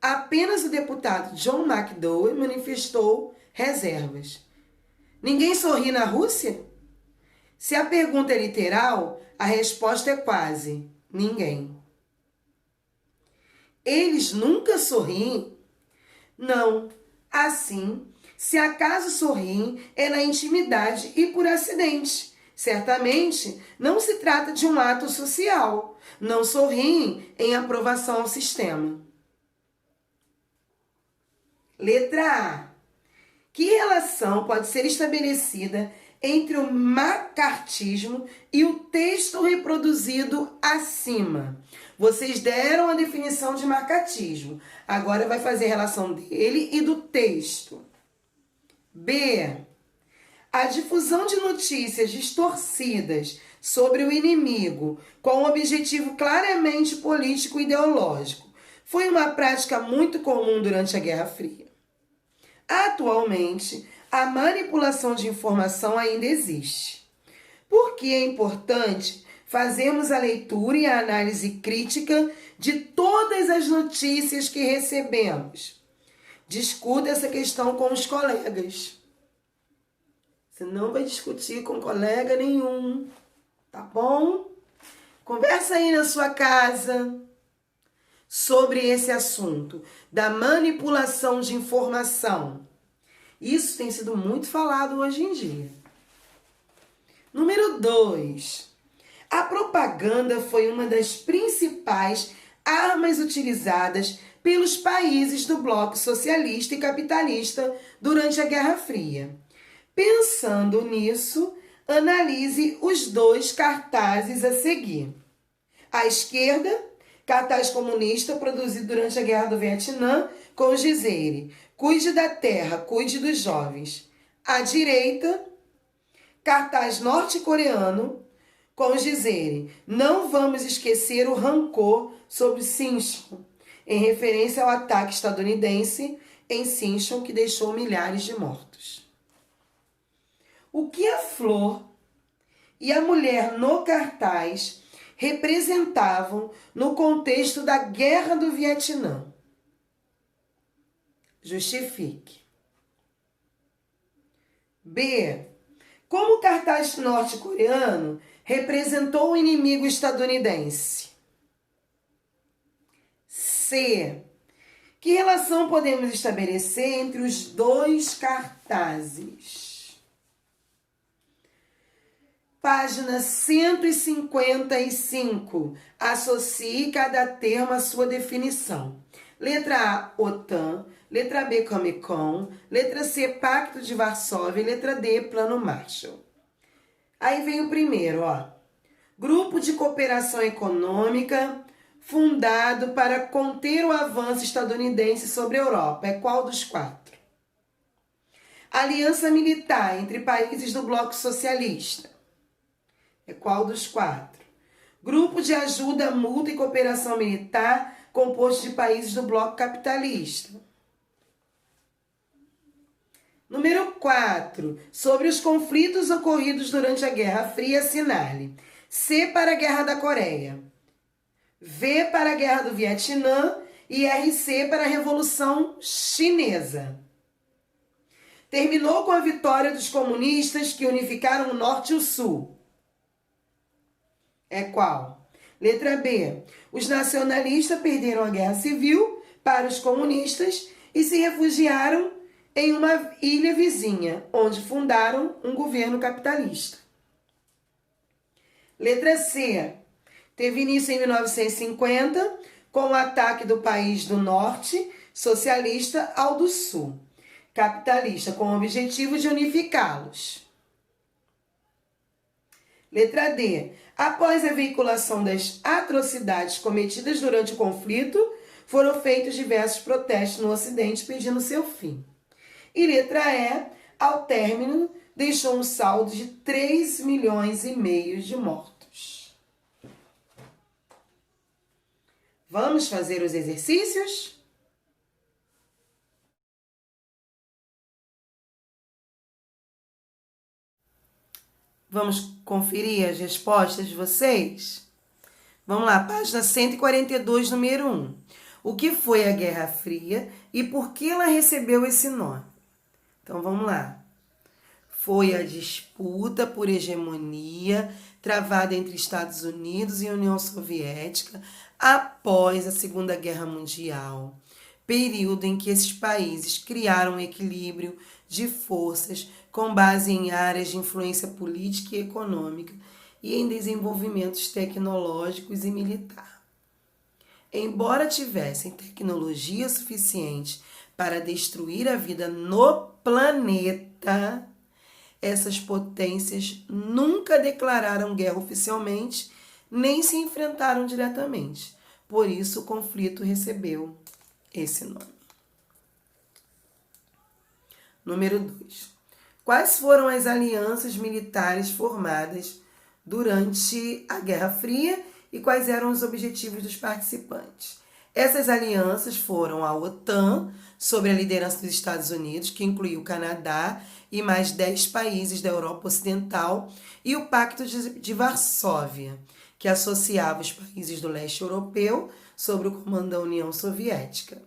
Apenas o deputado John McDowell manifestou reservas. Ninguém sorri na Rússia? Se a pergunta é literal, a resposta é quase ninguém. Eles nunca sorriem? Não. Assim, se acaso sorriem, é na intimidade e por acidente. Certamente, não se trata de um ato social. Não sorriem em aprovação ao sistema. Letra A. Que relação pode ser estabelecida entre o macartismo e o texto reproduzido acima? Vocês deram a definição de macartismo. Agora vai fazer a relação dele e do texto. B. A difusão de notícias distorcidas sobre o inimigo com um objetivo claramente político e ideológico foi uma prática muito comum durante a Guerra Fria. Atualmente, a manipulação de informação ainda existe. Por que é importante fazermos a leitura e a análise crítica de todas as notícias que recebemos? Discuta essa questão com os colegas. Você não vai discutir com colega nenhum, tá bom? Conversa aí na sua casa sobre esse assunto da manipulação de informação. Isso tem sido muito falado hoje em dia. Número 2. A propaganda foi uma das principais armas utilizadas pelos países do bloco socialista e capitalista durante a Guerra Fria. Pensando nisso, analise os dois cartazes a seguir. À esquerda, cartaz comunista produzido durante a Guerra do Vietnã com os dizeres: cuide da terra, cuide dos jovens. À direita, cartaz norte-coreano com os dizeres: não vamos esquecer o rancor sobre Sinchon, em referência ao ataque estadunidense em Sinchon que deixou milhares de mortos. O que a flor e a mulher no cartaz representavam no contexto da Guerra do Vietnã? Justifique. B. Como o cartaz norte-coreano representou o inimigo estadunidense? C. Que relação podemos estabelecer entre os dois cartazes? Página 155. Associe cada termo à sua definição. Letra A, OTAN. Letra B, Comecon. Letra C, Pacto de Varsóvia. Letra D, Plano Marshall. Aí vem o primeiro, ó. Grupo de cooperação econômica fundado para conter o avanço estadunidense sobre a Europa. É qual dos quatro? Aliança militar entre países do bloco socialista. É qual dos quatro? Grupo de ajuda mútua e cooperação militar composto de países do bloco capitalista. Número 4. Sobre os conflitos ocorridos durante a Guerra Fria, assinale: C para a Guerra da Coreia, V para a Guerra do Vietnã e RC para a Revolução Chinesa. Terminou com a vitória dos comunistas que unificaram o Norte e o Sul. É qual? Letra B. Os nacionalistas perderam a guerra civil para os comunistas e se refugiaram em uma ilha vizinha, onde fundaram um governo capitalista. Letra C. Teve início em 1950, com o ataque do país do norte, socialista, ao do sul, capitalista, com o objetivo de unificá-los. Letra D. Após a veiculação das atrocidades cometidas durante o conflito, foram feitos diversos protestos no Ocidente pedindo seu fim. E letra E. Ao término, deixou um saldo de 3,5 milhões de mortos. Vamos fazer os exercícios? Vamos conferir as respostas de vocês? Vamos lá, página 142, número 1. O que foi a Guerra Fria e por que ela recebeu esse nome? Então, vamos lá. Foi a disputa por hegemonia travada entre Estados Unidos e União Soviética após a Segunda Guerra Mundial, período em que esses países criaram um equilíbrio de forças com base em áreas de influência política e econômica e em desenvolvimentos tecnológicos e militar. Embora tivessem tecnologia suficiente para destruir a vida no planeta, essas potências nunca declararam guerra oficialmente, nem se enfrentaram diretamente. Por isso, o conflito recebeu esse nome. Número 2. Quais foram as alianças militares formadas durante a Guerra Fria e quais eram os objetivos dos participantes? Essas alianças foram a OTAN, sob a liderança dos Estados Unidos, que incluiu o Canadá e mais 10 países da Europa Ocidental, e o Pacto de Varsóvia, que associava os países do leste europeu sob o comando da União Soviética.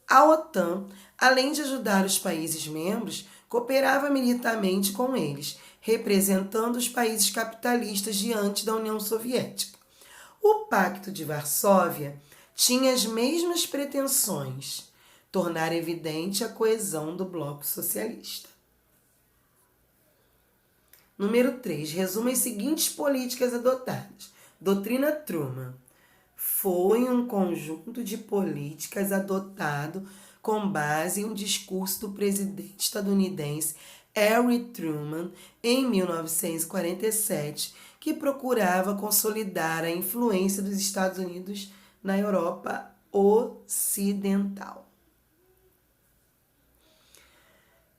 A OTAN, além de ajudar os países membros, cooperava militarmente com eles, representando os países capitalistas diante da União Soviética. O Pacto de Varsóvia tinha as mesmas pretensões, tornar evidente a coesão do bloco socialista. Número 3. Resuma as seguintes políticas adotadas. Doutrina Truman. Foi um conjunto de políticas adotado com base em um discurso do presidente estadunidense Harry Truman em 1947, que procurava consolidar a influência dos Estados Unidos na Europa Ocidental.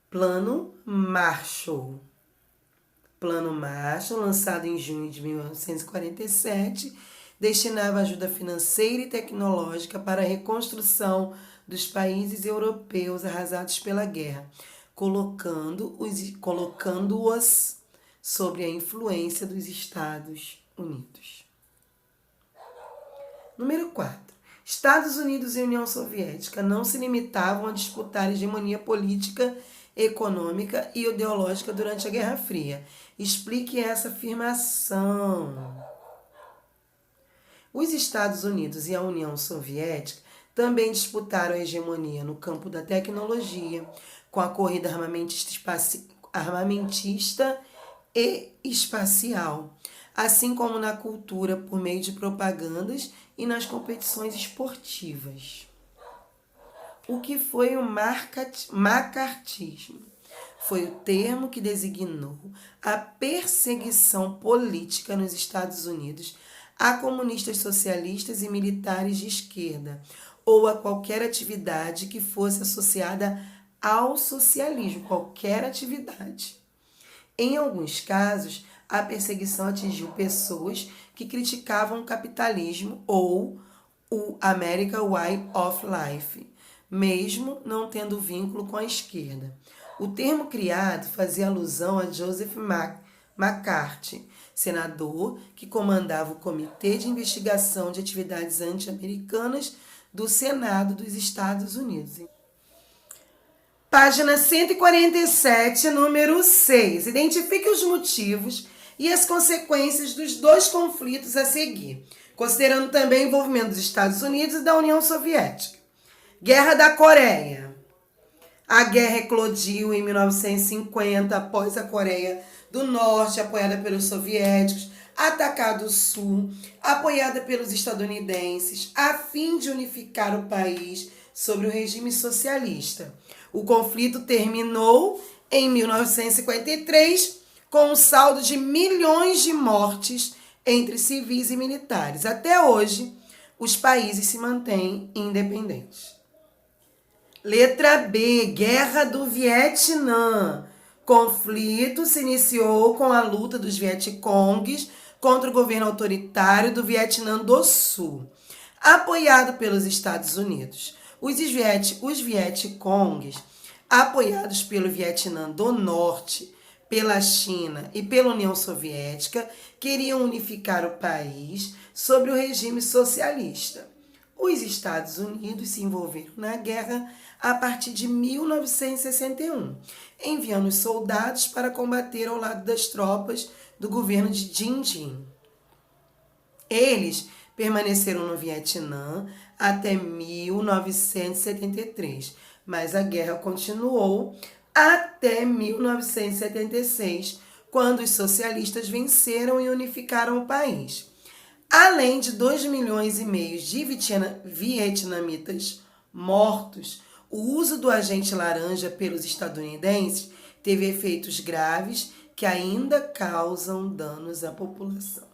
Plano Marshall. Plano Marshall, lançado em junho de 1947, destinava ajuda financeira e tecnológica para a reconstrução dos países europeus arrasados pela guerra, colocando-os sob a influência dos Estados Unidos. Número 4. Estados Unidos e União Soviética não se limitavam a disputar a hegemonia política, econômica e ideológica durante a Guerra Fria. Explique essa afirmação. Os Estados Unidos e a União Soviética também disputaram a hegemonia no campo da tecnologia, com a corrida armamentista e espacial, assim como na cultura por meio de propagandas e nas competições esportivas. O que foi o macartismo? Foi o termo que designou a perseguição política nos Estados Unidos a comunistas socialistas e militares de esquerda, ou a qualquer atividade que fosse associada ao socialismo, qualquer atividade. Em alguns casos, a perseguição atingiu pessoas que criticavam o capitalismo ou o American Way of Life, mesmo não tendo vínculo com a esquerda. O termo criado fazia alusão a Joseph McCarthy, senador que comandava o Comitê de Investigação de Atividades Anti-Americanas do Senado dos Estados Unidos. Página 147, número 6. Identifique os motivos e as consequências dos dois conflitos a seguir, considerando também o envolvimento dos Estados Unidos e da União Soviética. Guerra da Coreia. A guerra eclodiu em 1950, após a Coreia do Norte, apoiada pelos soviéticos, atacar o Sul, apoiada pelos estadunidenses, a fim de unificar o país sobre o regime socialista. O conflito terminou em 1953, com um saldo de milhões de mortes entre civis e militares. Até hoje, os países se mantêm independentes. Letra B, Guerra do Vietnã. Conflito se iniciou com a luta dos Vietcongues contra o governo autoritário do Vietnã do Sul, apoiado pelos Estados Unidos. Os Vietcongues, apoiados pelo Vietnã do Norte, pela China e pela União Soviética, queriam unificar o país sob o regime socialista. Os Estados Unidos se envolveram na guerra a partir de 1961, enviando soldados para combater ao lado das tropas do governo de Dinh Dinh. Eles permaneceram no Vietnã até 1973, mas a guerra continuou até 1976, quando os socialistas venceram e unificaram o país. Além de 2,5 milhões de vietnamitas mortos, o uso do agente laranja pelos estadunidenses teve efeitos graves que ainda causam danos à população.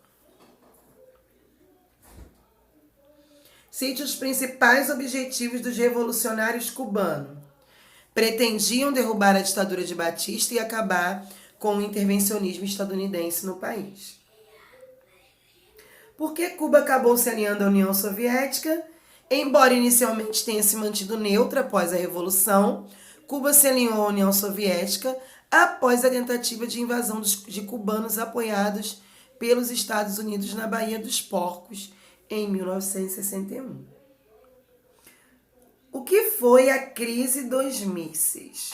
Cite os principais objetivos dos revolucionários cubanos. Pretendiam derrubar a ditadura de Batista e acabar com o intervencionismo estadunidense no país. Por que Cuba acabou se alinhando à União Soviética? Embora inicialmente tenha se mantido neutra após a Revolução, Cuba se alinhou à União Soviética após a tentativa de invasão de cubanos apoiados pelos Estados Unidos na Baía dos Porcos, em 1961. O que foi a crise dos mísseis?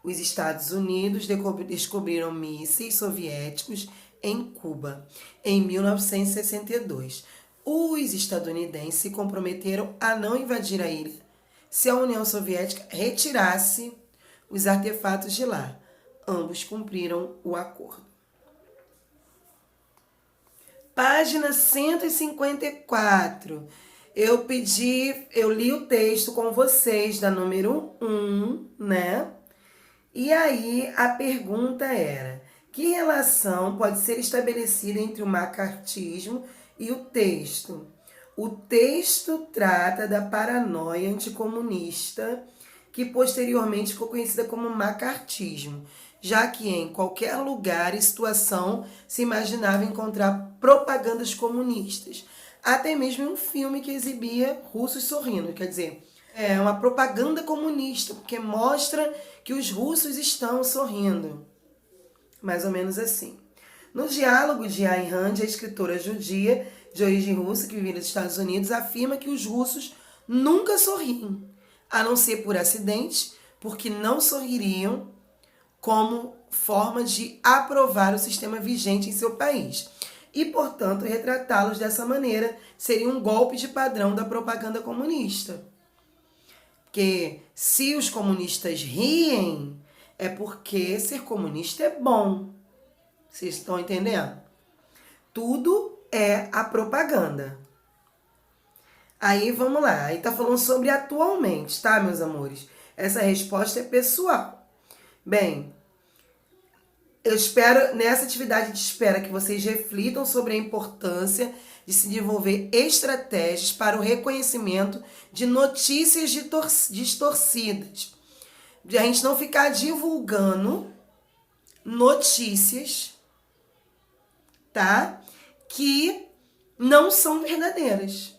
Os Estados Unidos descobriram mísseis soviéticos em Cuba, em 1962. Os estadunidenses se comprometeram a não invadir a ilha se a União Soviética retirasse os artefatos de lá. Ambos cumpriram o acordo. Página 154. Eu li o texto com vocês da número 1, né? E aí a pergunta era: que relação pode ser estabelecida entre o macartismo e o texto? O texto trata da paranoia anticomunista, que posteriormente ficou conhecida como macartismo, já que em qualquer lugar e situação se imaginava encontrar propagandas comunistas. Até mesmo em um filme que exibia russos sorrindo, quer dizer, é uma propaganda comunista, porque mostra que os russos estão sorrindo. Mais ou menos assim. No diálogo de Ayn Rand, a escritora judia de origem russa, que vivia nos Estados Unidos, afirma que os russos nunca sorriem, a não ser por acidente, porque não sorririam como forma de aprovar o sistema vigente em seu país. E, portanto, retratá-los dessa maneira seria um golpe de padrão da propaganda comunista. Porque se os comunistas riem, é porque ser comunista é bom. Vocês estão entendendo? Tudo é a propaganda. Aí, vamos lá. Aí tá falando sobre atualmente, tá, meus amores? Essa resposta é pessoal. Bem, eu espero, nessa atividade, a gente espera que vocês reflitam sobre a importância de se desenvolver estratégias para o reconhecimento de notícias distorcidas. De a gente não ficar divulgando notícias, tá? Que não são verdadeiras.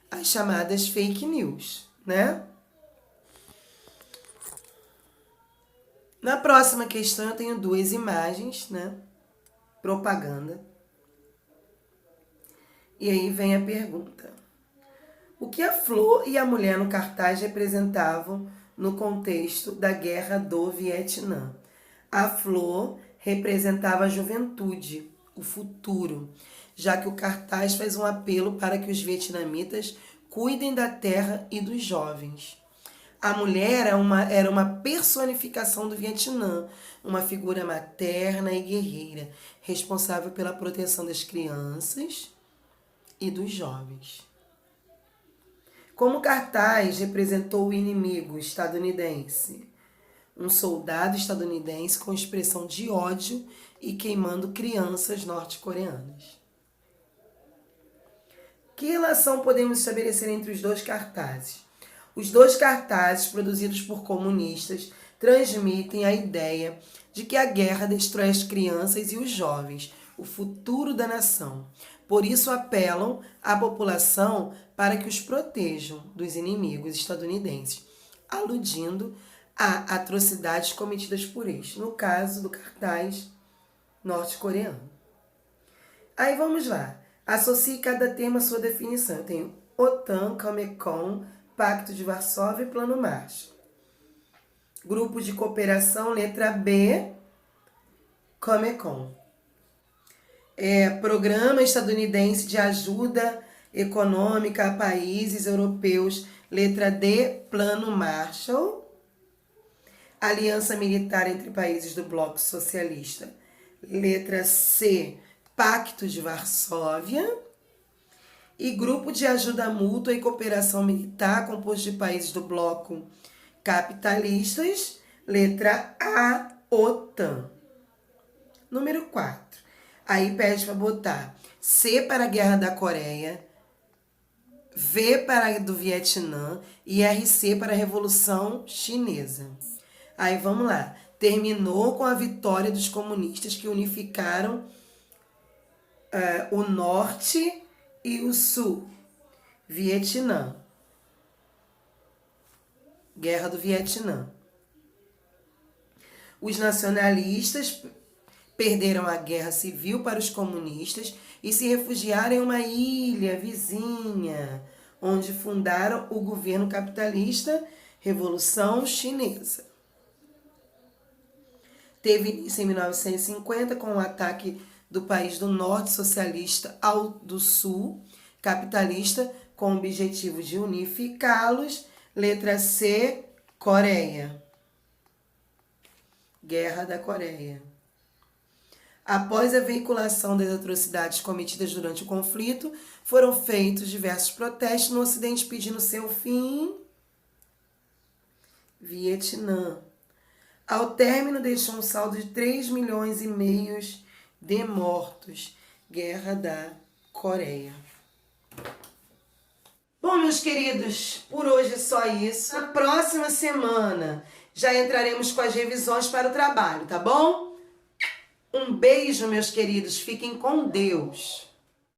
As chamadas fake news, né? Na próxima questão eu tenho 2 imagens, né? Propaganda. E aí vem a pergunta: o que a flor e a mulher no cartaz representavam no contexto da Guerra do Vietnã? A flor representava a juventude, o futuro, já que o cartaz faz um apelo para que os vietnamitas cuidem da terra e dos jovens. A mulher era uma personificação do Vietnã, uma figura materna e guerreira, responsável pela proteção das crianças e dos jovens. Como cartaz representou o inimigo estadunidense, um soldado estadunidense com expressão de ódio e queimando crianças norte-coreanas. Que relação podemos estabelecer entre os dois cartazes? Os dois cartazes, produzidos por comunistas, transmitem a ideia de que a guerra destrói as crianças e os jovens, o futuro da nação. Por isso apelam à população para que os protejam dos inimigos estadunidenses, aludindo a atrocidades cometidas por eles, no caso do cartaz norte-coreano. Aí vamos lá. Associe cada tema à sua definição. Eu tenho OTAN, Comecon, Pacto de Varsóvia e Plano Marshall. Grupo de cooperação, letra B, Comecon. Programa estadunidense de ajuda econômica a países europeus, letra D, Plano Marshall. Aliança militar entre países do bloco socialista, letra C, Pacto de Varsóvia. E grupo de ajuda mútua e cooperação militar composto de países do bloco capitalistas, letra A, OTAN. Número 4. Aí pede para botar C para a Guerra da Coreia, V para a do Vietnã e RC para a Revolução Chinesa. Aí vamos lá. Terminou com a vitória dos comunistas que unificaram o norte e o sul. Vietnã. Guerra do Vietnã. Os nacionalistas perderam a guerra civil para os comunistas e se refugiaram em uma ilha vizinha, onde fundaram o governo capitalista, Revolução Chinesa. Teve início em 1950 com o ataque do país do norte socialista ao do sul capitalista, com o objetivo de unificá-los. Letra C, Coreia. Guerra da Coreia. Após a veiculação das atrocidades cometidas durante o conflito, foram feitos diversos protestos no Ocidente pedindo seu fim. Vietnã. Ao término, deixou um saldo de 3,5 milhões de mortos. Guerra da Coreia. Bom, meus queridos, por hoje é só isso. Na próxima semana já entraremos com as revisões para o trabalho, tá bom? Um beijo, meus queridos. Fiquem com Deus.